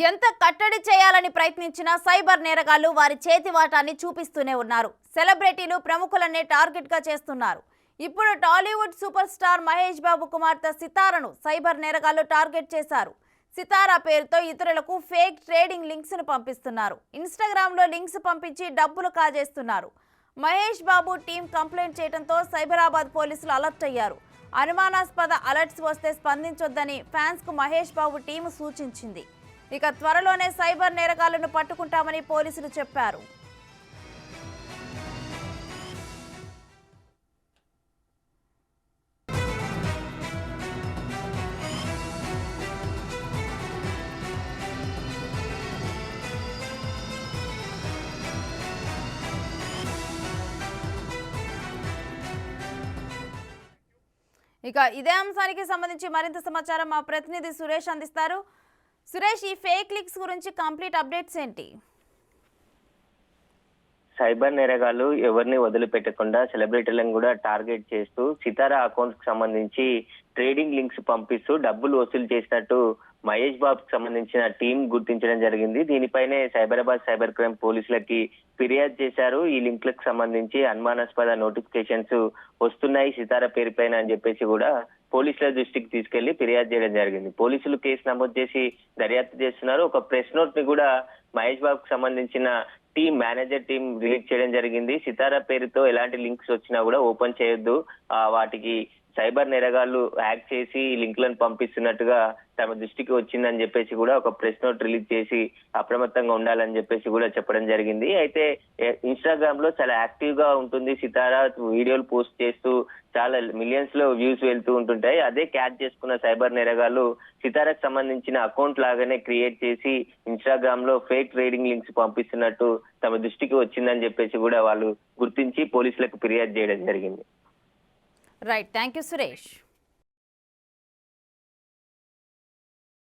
ఎంత కట్టడి చేయాలని ప్రయత్నించినా సైబర్ నేరగాళ్లు వారి చేతివాటాన్ని చూపిస్తూనే ఉన్నారు. సెలబ్రిటీలు ప్రముఖులనే టార్గెట్ గా చేస్తున్నారు. ఇప్పుడు టాలీవుడ్ సూపర్ స్టార్ మహేష్ బాబు కుమార్తె సితారను సైబర్ నేరగాళ్లు టార్గెట్ చేశారు. సితారా పేరుతో ఇతరులకు ఫేక్ ట్రేడింగ్ లింక్స్ ను పంపిస్తున్నారు. ఇన్‌స్టాగ్రామ్ లో లింక్స్ పంపించి డబ్బులు కాజేస్తున్నారు. మహేష్ బాబు టీం కంప్లైంట్ చేయడంతో సైబరాబాద్ పోలీసులు అలర్ట్ అయ్యారు. అనుమానాస్పద అలర్ట్స్ వస్తే స్పందించొద్దని ఫ్యాన్స్ కు మహేష్ బాబు టీం సూచించింది. ఇక త్వరలోనే సైబర్ నేరగాళ్లను పట్టుకుంటామని పోలీసులు చెప్పారు. ఇక ఇదే అంశానికి సంబంధించి మరింత సమాచారం మా ప్రతినిధి సురేష్ అందిస్తారు. సురేష్, ఈ ఫేక్ లింక్స్ గురించి కంప్లీట్ అప్డేట్స్ ఏంటి? సైబర్ నేరగాళ్లు ఎవరిని వదిలిపెట్టకుండా సెలబ్రిటీలను కూడా టార్గెట్ చేస్తూ సితారా అకౌంట్ కి సంబంధించి ట్రేడింగ్ లింక్స్ పంపిస్తూ డబ్బులు వసూలు చేసినట్టు మహేష్ బాబుకి సంబంధించిన టీం గుర్తించడం జరిగింది. దీనిపైనే సైబరాబాద్ సైబర్ క్రైమ్ పోలీసులకి ఫిర్యాదు చేశారు. ఈ లింక్లకు సంబంధించి అనుమానాస్పద నోటిఫికేషన్స్ వస్తున్నాయి సితారా పేరుపైన అని చెప్పేసి కూడా పోలీసుల దృష్టికి తీసుకెళ్లి ఫిర్యాదు చేయడం జరిగింది. పోలీసులు కేసు నమోదు చేసి దర్యాప్తు చేస్తున్నారు. ఒక ప్రెస్ నోట్ ని కూడా మహేష్ బాబుకి సంబంధించిన మేనేజర్ టీం రిలీజ్ చేయడం జరిగింది. సితారా పేరుతో ఎలాంటి లింక్స్ వచ్చినా కూడా ఓపెన్ చేయొద్దు, వాటికి సైబర్ నేరగాళ్లు హ్యాక్ చేసి లింక్లను పంపిస్తున్నట్టుగా తమ దృష్టికి వచ్చిందని చెప్పేసి కూడా ఒక ప్రెస్ నోట్ రిలీజ్ చేసి అప్రమత్తంగా ఉండాలని చెప్పేసి కూడా చెప్పడం జరిగింది. అయితే ఇన్‌స్టాగ్రామ్ లో చాలా యాక్టివ్ గా ఉంటుంది సితారా, వీడియోలు పోస్ట్ చేస్తూ చాలా మిలియన్స్ లో వ్యూస్ వెళ్తూ ఉంటుంటాయి. అదే క్యాచ్ చేసుకున్న సైబర్ నేరగాళ్లు సితారాకు సంబంధించిన అకౌంట్ లాగానే క్రియేట్ చేసి ఇన్‌స్టాగ్రామ్ లో ఫేక్ ట్రేడింగ్ లింక్స్ పంపిస్తున్నట్టు తమ దృష్టికి వచ్చిందని చెప్పేసి కూడా వాళ్ళు గుర్తించి పోలీసులకు ఫిర్యాదు చేయడం జరిగింది. Right, thank you Suresh.